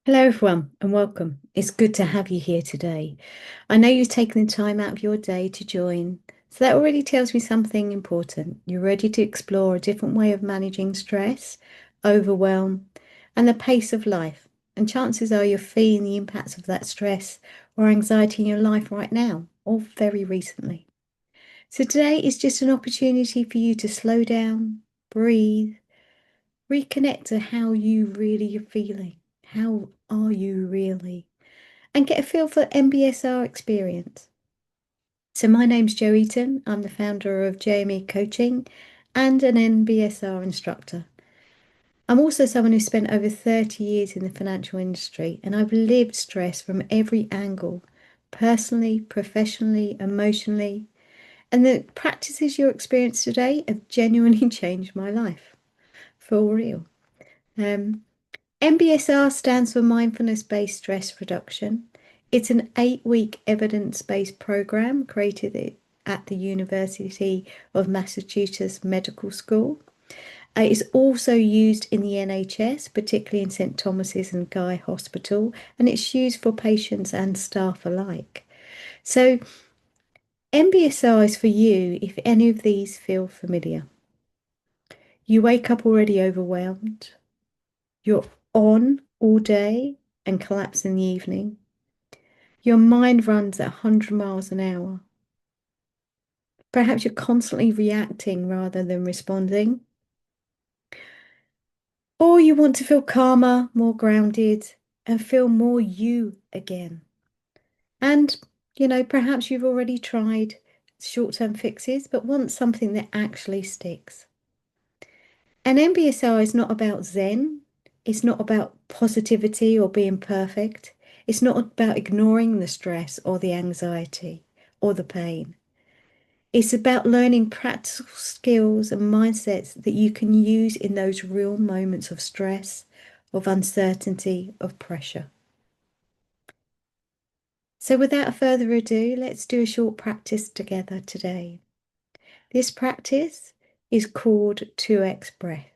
Hello, everyone, and welcome. It's good to have you here today. I know you've taken the time out of your day to join, so that already tells me something important. You're ready to explore a different way of managing stress, overwhelm, and the pace of life. And chances are you're feeling the impacts of that stress or anxiety in your life right now, or very recently. So today is just an opportunity for you to slow down, breathe, reconnect to how you really are feeling. How are you really? And get a feel for MBSR experience. So my name's Jo Eaton. I'm the founder of JME Coaching and an MBSR instructor. I'm also someone who's spent over 30 years in the financial industry, and I've lived stress from every angle, personally, professionally, emotionally. And the practices you'll experience today have genuinely changed my life, for real. Um, MBSR stands for Mindfulness-Based Stress Reduction. It's an 8-week evidence-based program created at the University of Massachusetts Medical School. It's also used in the NHS, particularly in St Thomas's and Guy's Hospital, and it's used for patients and staff alike. So MBSR is for you if any of these feel familiar. You wake up already overwhelmed. You're on all day and collapse in the evening. Your mind runs at 100 miles an hour. Perhaps you're constantly reacting rather than responding. Or you want to feel calmer, more grounded, and feel more you again. And, perhaps you've already tried short-term fixes, but want something that actually sticks. And MBSR is not about Zen. It's not about positivity or being perfect. It's not about ignoring the stress or the anxiety or the pain. It's about learning practical skills and mindsets that you can use in those real moments of stress, of uncertainty, of pressure. So, without further ado, let's do a short practice together today. This practice is called 2x breath.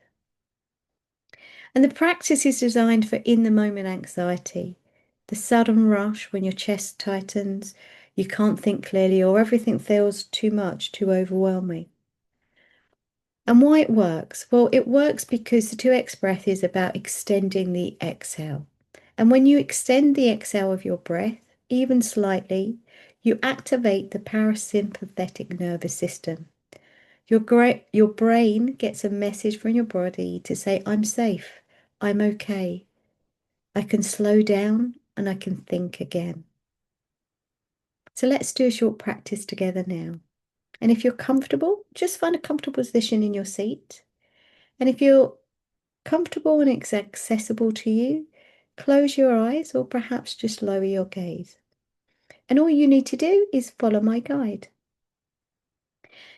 And the practice is designed for in the moment anxiety, the sudden rush when your chest tightens, you can't think clearly, or everything feels too much, too overwhelming. And why it works? Well, it works because the 2x breath is about extending the exhale. And when you extend the exhale of your breath, even slightly, you activate the parasympathetic nervous system. Your brain gets a message from your body to say, I'm safe, I'm okay, I can slow down and I can think again. So let's do a short practice together now. And if you're comfortable, just find a comfortable position in your seat. And if you're comfortable and it's accessible to you, close your eyes or perhaps just lower your gaze. And all you need to do is follow my guide.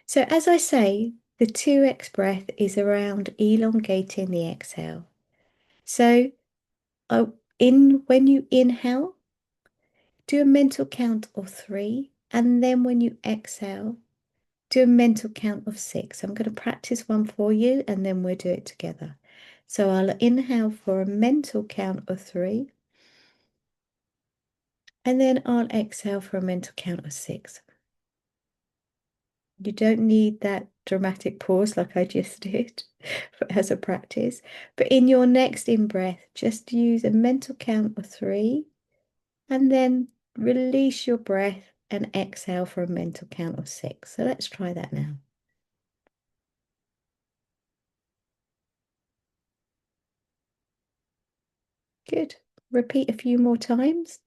So as I say, the 2x breath is around elongating the exhale. So when you inhale, do a mental count of 3, and then when you exhale, do a mental count of 6. I'm going to practice one for you and then we'll do it together. So I'll inhale for a mental count of 3, and then I'll exhale for a mental count of 6. You don't need that dramatic pause like I just did as a practice. But in your next in-breath, just use a mental count of 3 and then release your breath and exhale for a mental count of 6. So let's try that now. Good. Repeat a few more times.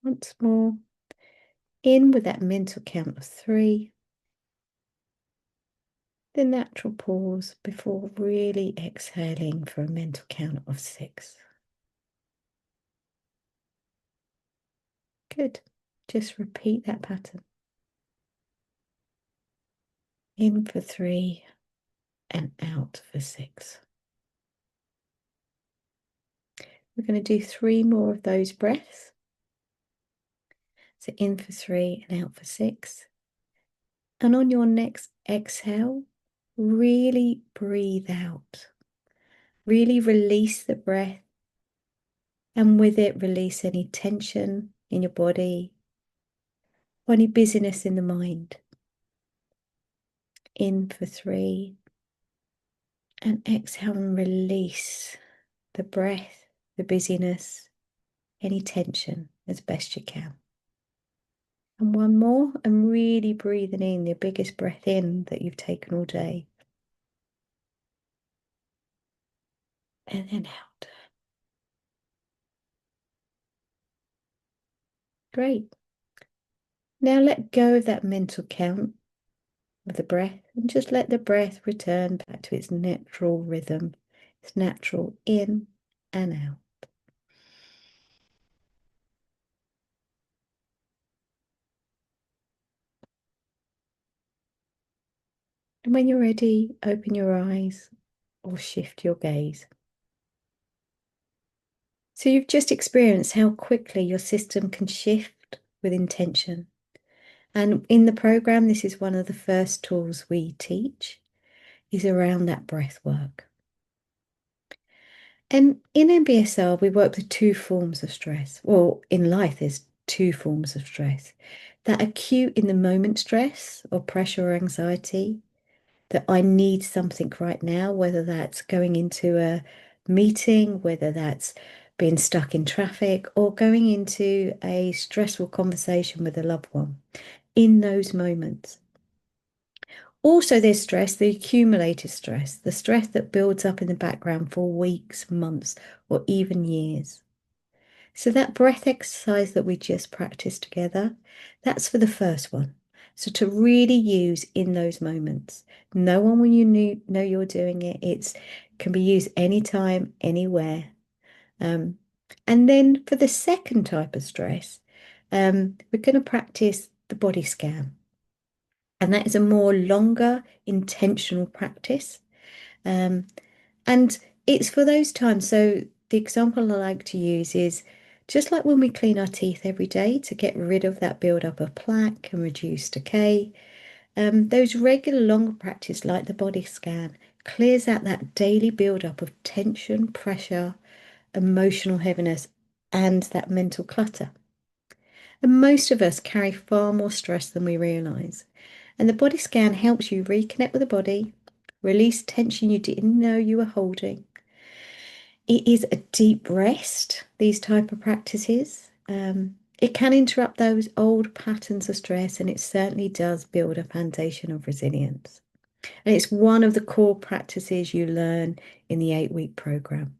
Once more. In with that mental count of 3. The natural pause before really exhaling for a mental count of 6. Good. Just repeat that pattern. In for 3 and out for 6. We're going to do 3 more of those breaths. So in for 3 and out for 6. And on your next exhale, really breathe out. Really release the breath. And with it, release any tension in your body or any busyness in the mind. In for 3. And exhale and release the breath, the busyness, any tension as best you can. And 1 more, and really breathing in the biggest breath in that you've taken all day. And then out. Great. Now let go of that mental count of the breath and just let the breath return back to its natural rhythm. It's natural in and out. And when you're ready, open your eyes or shift your gaze. So you've just experienced how quickly your system can shift with intention. And in the program, this is one of the first tools we teach, is around that breath work. And in MBSR, we work with 2 forms of stress. Well, in life, there's 2 forms of stress. That acute in the moment stress or pressure or anxiety, that I need something right now, whether that's going into a meeting, whether that's being stuck in traffic, or going into a stressful conversation with a loved one. In those moments. Also, there's stress, the accumulated stress, the stress that builds up in the background for weeks, months, or even years. So that breath exercise that we just practiced together, that's for the first one. So to really use in those moments. No one when you know you're doing it. It can be used anytime, anywhere. And then for the second type of stress, we're going to practice the body scan. And that is a more longer, intentional practice. And it's for those times. So the example I like to use is just like when we clean our teeth every day to get rid of that buildup of plaque and reduce decay. Those regular longer practice, like the body scan, clears out that daily buildup of tension, pressure, emotional heaviness, and that mental clutter. And most of us carry far more stress than we realize. And the body scan helps you reconnect with the body, release tension you didn't know you were holding. It is a deep rest, these type of practices. It can interrupt those old patterns of stress, and it certainly does build a foundation of resilience. And it's one of the core practices you learn in the 8-week program.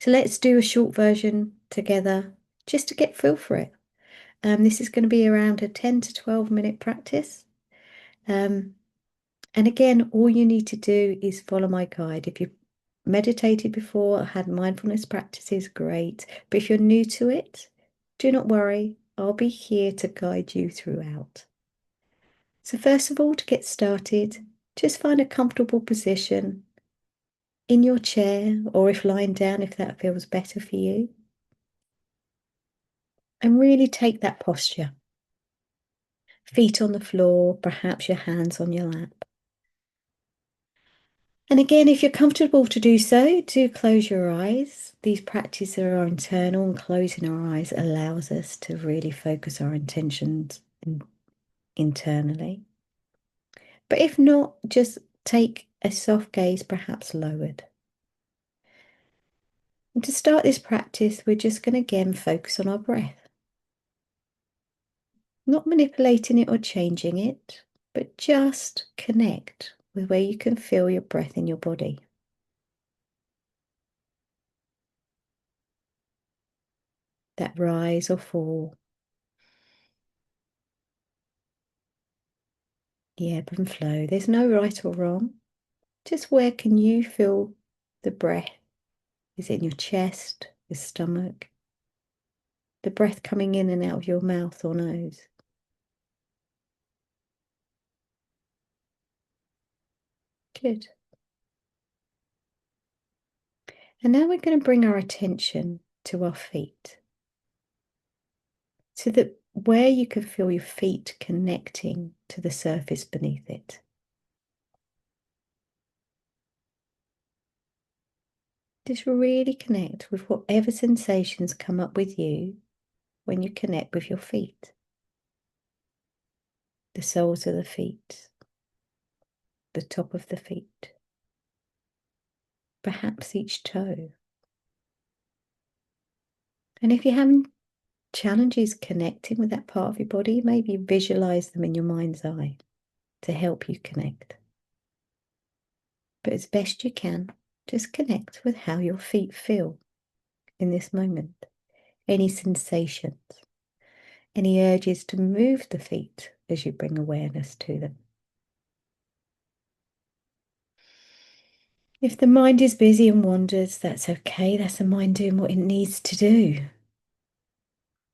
So let's do a short version together just to get feel for it. This is going to be around a 10 to 12 minute practice. And again, all you need to do is follow my guide. If you've meditated before, had mindfulness practices, great. But if you're new to it, do not worry. I'll be here to guide you throughout. So first of all, to get started, just find a comfortable position in your chair, or if lying down, if that feels better for you. And really take that posture. Feet on the floor, perhaps your hands on your lap. And again, if you're comfortable to do so, do close your eyes. These practices are internal, and closing our eyes allows us to really focus our intentions internally. But if not, just take a soft gaze, perhaps lowered. And to start this practice, we're just going to again focus on our breath. Not manipulating it or changing it, but just connect with where you can feel your breath in your body. That rise or fall. The ebb and flow. There's no right or wrong. Just where can you feel the breath? Is it in your chest, your stomach? The breath coming in and out of your mouth or nose? Good. And now we're going to bring our attention to our feet, so that where you can feel your feet connecting to the surface beneath it. Just really connect with whatever sensations come up with you when you connect with your feet. The soles of the feet, the top of the feet, perhaps each toe. And if you're having challenges connecting with that part of your body, maybe visualize them in your mind's eye to help you connect. But as best you can, just connect with how your feet feel in this moment. Any sensations, any urges to move the feet as you bring awareness to them. If the mind is busy and wanders, that's okay. That's the mind doing what it needs to do.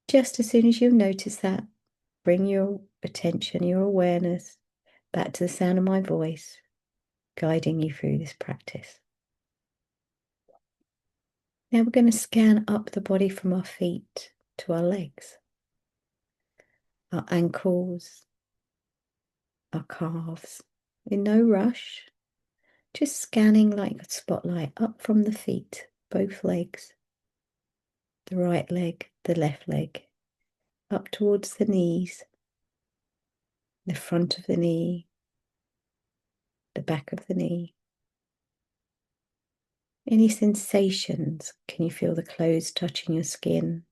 Just as soon as you notice that, bring your attention, your awareness back to the sound of my voice, guiding you through this practice. Now we're going to scan up the body from our feet to our legs, our ankles, our calves, in no rush, just scanning like a spotlight up from the feet, both legs, the right leg, the left leg, up towards the knees, the front of the knee, the back of the knee. Any sensations? Can you feel the clothes touching your skin?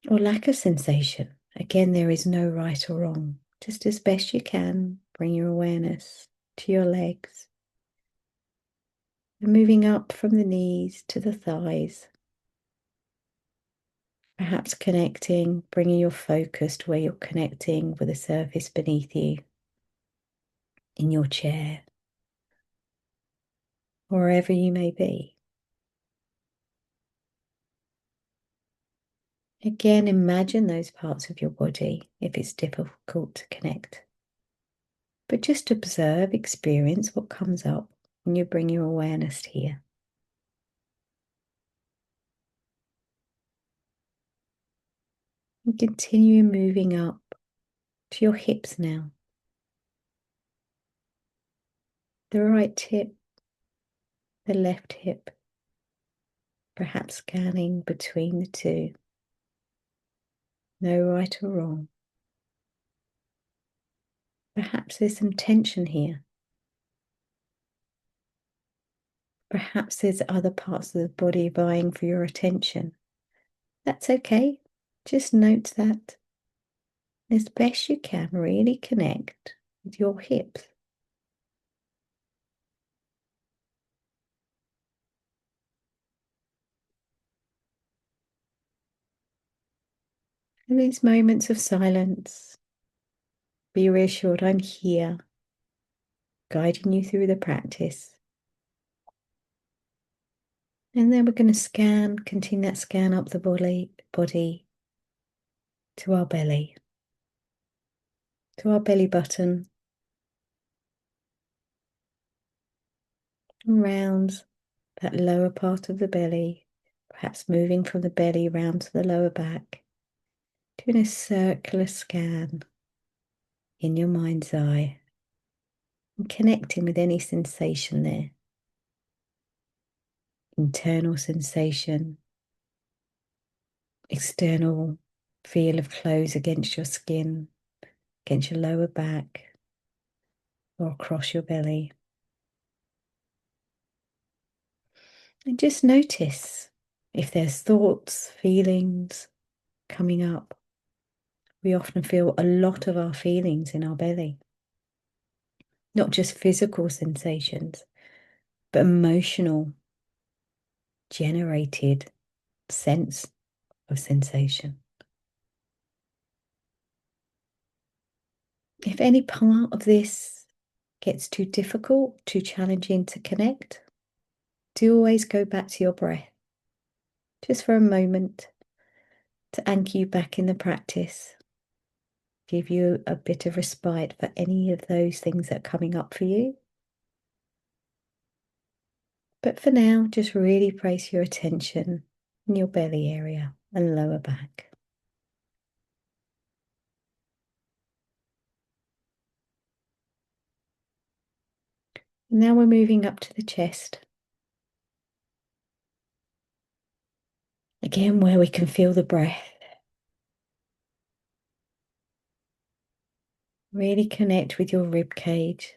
Or lack of sensation? Again, there is no right or wrong. Just as best you can, bring your awareness to your legs. And moving up from the knees to the thighs. Perhaps connecting, bringing your focus to where you're connecting with the surface beneath you, in your chair, wherever you may be. Again, imagine those parts of your body if it's difficult to connect. But just observe, experience what comes up when you bring your awareness here. And continue moving up to your hips now. The right hip, the left hip, perhaps scanning between the two. No right or wrong. Perhaps there's some tension here. Perhaps there's other parts of the body vying for your attention. That's okay. Just note that. As best you can, really connect with your hips. In these moments of silence, be reassured I'm here, guiding you through the practice. And then we're going to continue that scan up the body to our belly button, around that lower part of the belly, perhaps moving from the belly round to the lower back, doing a circular scan in your mind's eye and connecting with any sensation there. Internal sensation, external feel of clothes against your skin, against your lower back, or across your belly. And just notice if there's thoughts, feelings coming up. We often feel a lot of our feelings in our belly, not just physical sensations, but emotional, generated sense of sensation. If any part of this gets too difficult, too challenging to connect, do always go back to your breath, just for a moment, to anchor you back in the practice, give you a bit of respite for any of those things that are coming up for you. But for now, just really place your attention in your belly area and lower back. And now we're moving up to the chest. Again, where we can feel the breath. Really connect with your rib cage,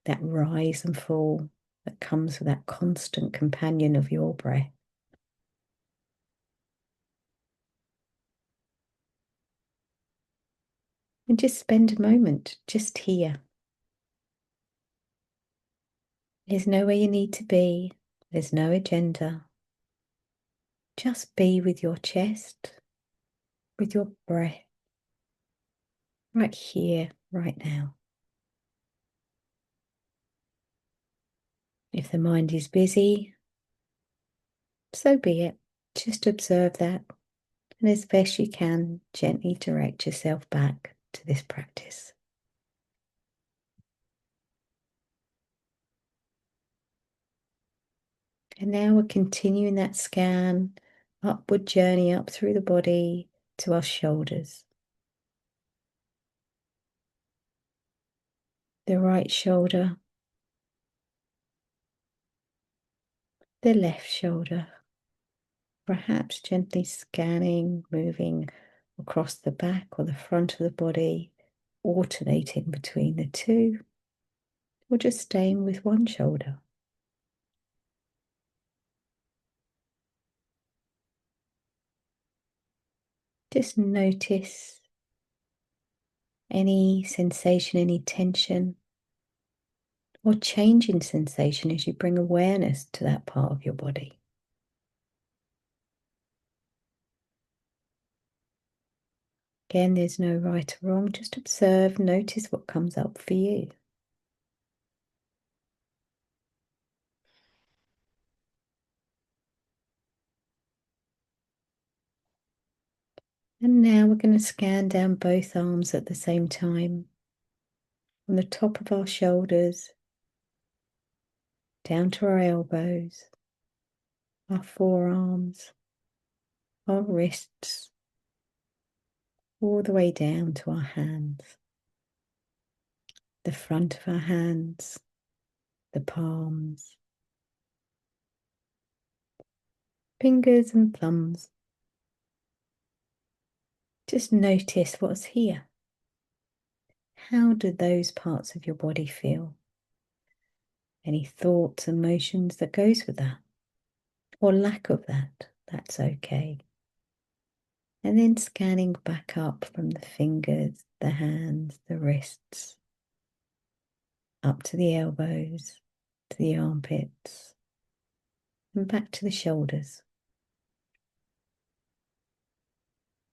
that rise and fall that comes with that constant companion of your breath. And just spend a moment just here. There's nowhere you need to be. There's no agenda. Just be with your chest, with your breath, right here, right now. If the mind is busy, so be it. Just observe that, and as best you can, gently direct yourself back to this practice. And now we're continuing that scan, upward journey up through the body to our shoulders. The right shoulder, the left shoulder, perhaps gently scanning, moving across the back or the front of the body, alternating between the two, or just staying with one shoulder. Just notice any sensation, any tension, or change in sensation as you bring awareness to that part of your body. Again, there's no right or wrong, just observe, notice what comes up for you. And now we're going to scan down both arms at the same time, from the top of our shoulders, down to our elbows, our forearms, our wrists, all the way down to our hands, the front of our hands, the palms, fingers and thumbs. Just notice what's here. How do those parts of your body feel? Any thoughts, emotions that goes with that, or lack of that, that's okay. And then scanning back up from the fingers, the hands, the wrists, up to the elbows, to the armpits, and back to the shoulders.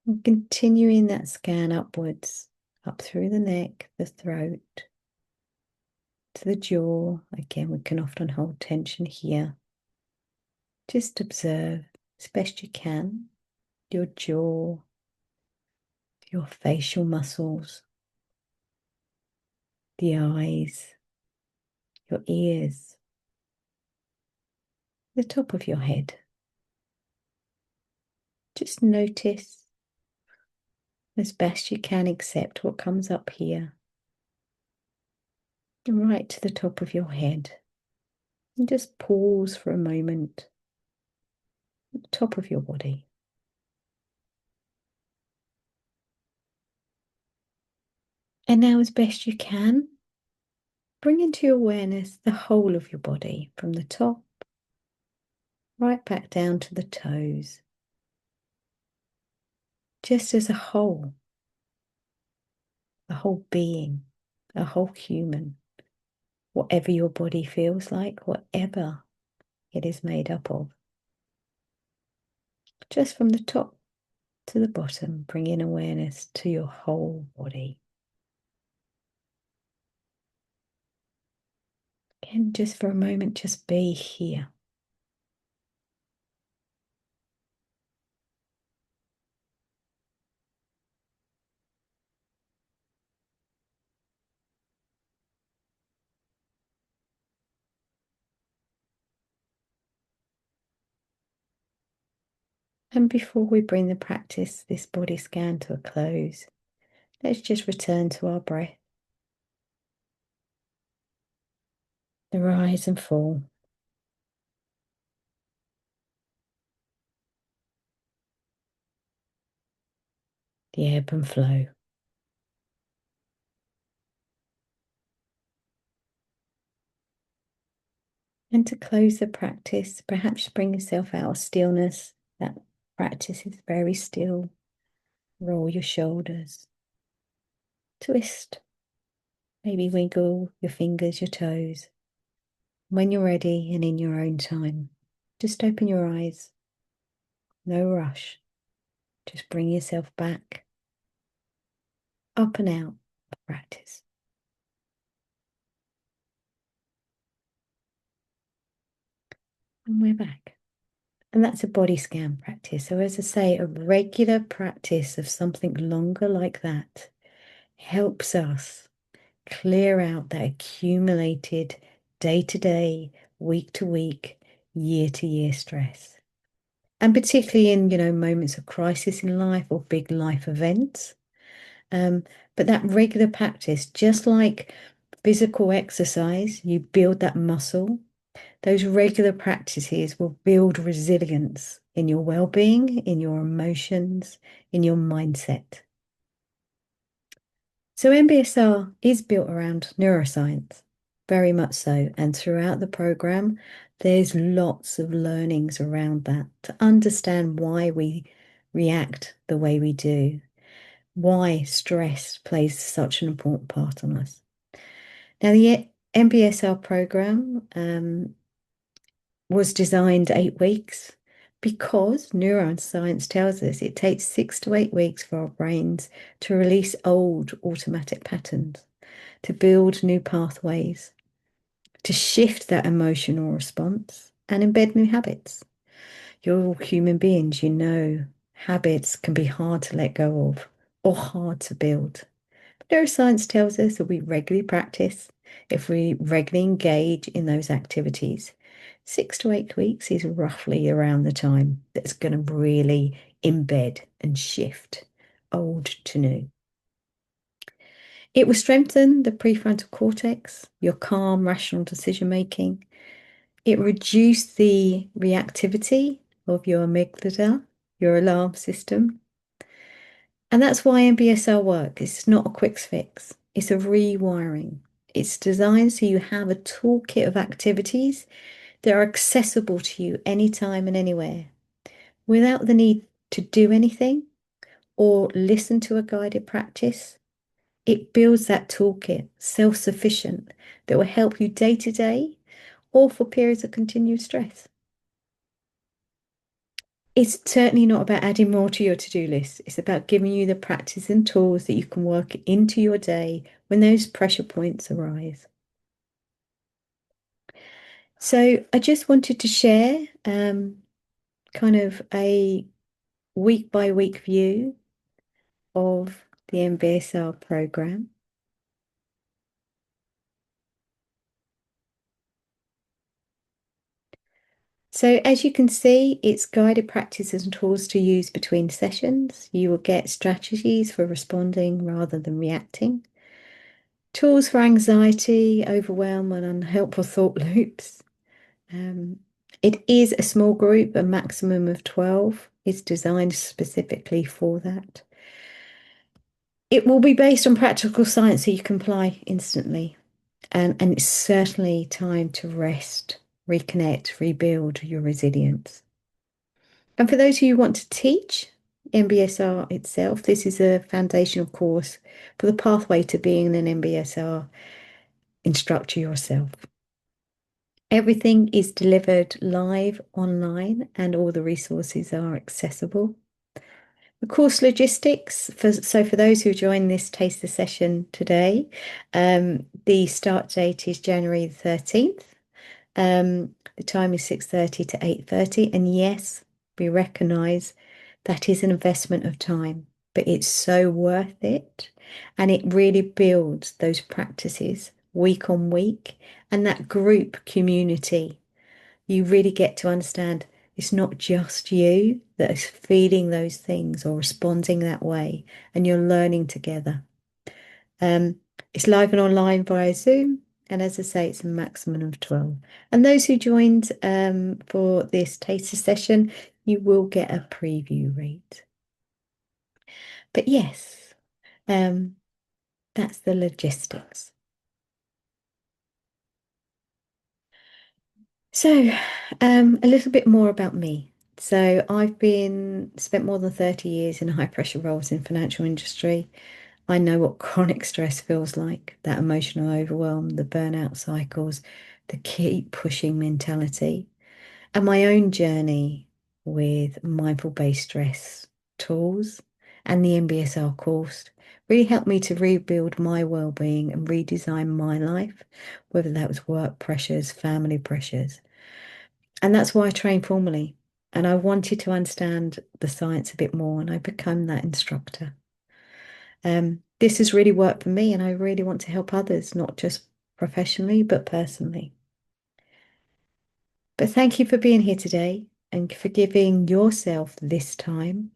And continuing that scan upwards, up through the neck, the throat, to the jaw. Again, we can often hold tension here. Just observe as best you can your jaw, your facial muscles, the eyes, your ears, the top of your head. Just notice as best you can, accept what comes up here, and right to the top of your head. And just pause for a moment at the top of your body. And now, as best you can, bring into your awareness the whole of your body, from the top right back down to the toes, just as a whole being, a whole human, whatever your body feels like, whatever it is made up of. Just from the top to the bottom, bring in awareness to your whole body. Again, just for a moment, just be here. And before we bring the practice, this body scan to a close, let's just return to our breath. The rise and fall. The ebb and flow. And to close the practice, perhaps bring yourself out of stillness. That practice is very still. Roll your shoulders. Twist. Maybe wiggle your fingers, your toes. When you're ready and in your own time, just open your eyes. No rush. Just bring yourself back, up and out of practice. And we're back. And that's a body scan practice. So as I say, a regular practice of something longer like that helps us clear out that accumulated day-to-day, week-to-week, year-to-year stress. And particularly in, moments of crisis in life or big life events. But that regular practice, just like physical exercise, you build that muscle. Those regular practices will build resilience in your well-being, in your emotions, in your mindset. So MBSR is built around neuroscience, very much so. And throughout the program, there's lots of learnings around that to understand why we react the way we do, why stress plays such an important part on us. Now, the MBSR program was designed 8 weeks because neuroscience tells us it takes 6 to 8 weeks for our brains to release old automatic patterns, to build new pathways, to shift that emotional response and embed new habits. You're all human beings, habits can be hard to let go of or hard to build. Neuroscience tells us that we regularly practice, if we regularly engage in those activities, 6 to 8 weeks is roughly around the time that's going to really embed and shift old to new. It will strengthen the prefrontal cortex, your calm, rational decision making. It reduces the reactivity of your amygdala, your alarm system. And that's why MBSR works. It's not a quick fix. It's a rewiring. It's designed so you have a toolkit of activities that are accessible to you anytime and anywhere without the need to do anything or listen to a guided practice. It builds that toolkit, self-sufficient, that will help you day to day or for periods of continued stress. It's certainly not about adding more to your to-do list. It's about giving you the practice and tools that you can work into your day when those pressure points arise. So I just wanted to share kind of a week by week view of the MBSR program. So as you can see, it's guided practices and tools to use between sessions. You will get strategies for responding rather than reacting. Tools for anxiety, overwhelm, and unhelpful thought loops. It is a small group, a maximum of 12. It's designed specifically for that. It will be based on practical science so you can apply instantly. And it's certainly time to rest, reconnect, rebuild your resilience. And for those of you who want to teach MBSR itself, this is a foundational course for the pathway to being an MBSR instructor yourself. Everything is delivered live online and all the resources are accessible. The course logistics, so for those who join this taster session today, the start date is January the 13th. The time is 6:30 to 8:30. And yes, we recognise that is an investment of time, but it's so worth it. And it really builds those practices week on week and that group community. You really get to understand it's not just you that is feeling those things or responding that way, and you're learning together. It's live and online via Zoom, and as I say, it's a maximum of 12. And those who joined for this taster session, you will get a preview rate. But yes, that's the logistics. So, a little bit more about me. So, I've been spent more than 30 years in high pressure roles in financial industry. I know what chronic stress feels like, that emotional overwhelm, the burnout cycles, the keep pushing mentality, and my own journey with mindful-based stress tools and the MBSR course really helped me to rebuild my well-being and redesign my life, whether that was work pressures, family pressures. And that's why I trained formally. And I wanted to understand the science a bit more, and I became that instructor. This has really worked for me, and I really want to help others, not just professionally, but personally. But thank you for being here today and for giving yourself this time.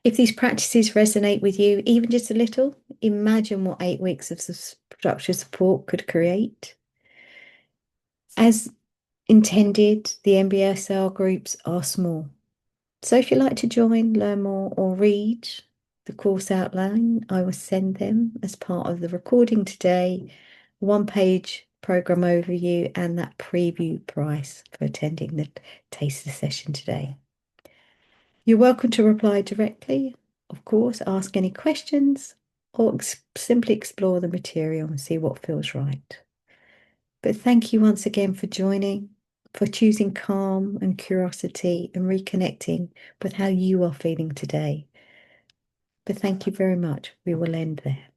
If these practices resonate with you, even just a little, imagine what 8 weeks of structured support could create. As intended, the MBSR groups are small. So if you'd like to join, learn more, or read the course outline, I will send them as part of the recording today, one-page program overview, and that preview price for attending the taster session today. You're welcome to reply directly, of course, ask any questions, or simply explore the material and see what feels right. But thank you once again for joining, for choosing calm and curiosity and reconnecting with how you are feeling today. But thank you very much. We will end there.